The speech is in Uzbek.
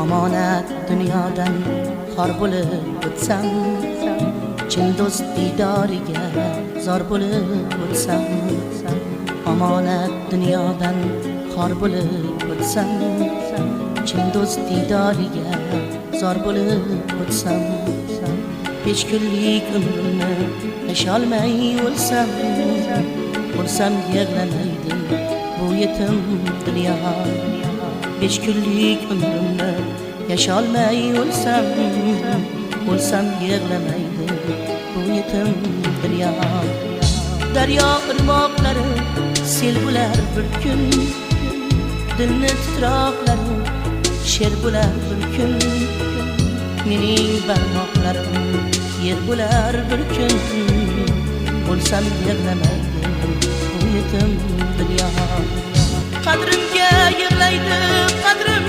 omonat dunyodan xor bo'lib o'tsam, chin do'st diydoriga zor bo'lib o'tsam, omonat dunyodan xor bo'lib o'tsam, chin do'st diydoriga zor bo'lib o'tsam, 5 kunlik umrimni yasholmay o'lsam, yig'lamaydi bu yetim dunyo. 5 kunlik umrimni yasholmay o'lsam, yig'lamaydi bu yetim dunyo. Daryo irmoqlari sel bo'lar bir kun, dilni titroqlari sher bo'lar bir kun, mening barmoqlarim yer bo'lar bir kun, o'lsam yig'lamaydi bu yetim dunyo. Qadrimga yig'laydi qadrim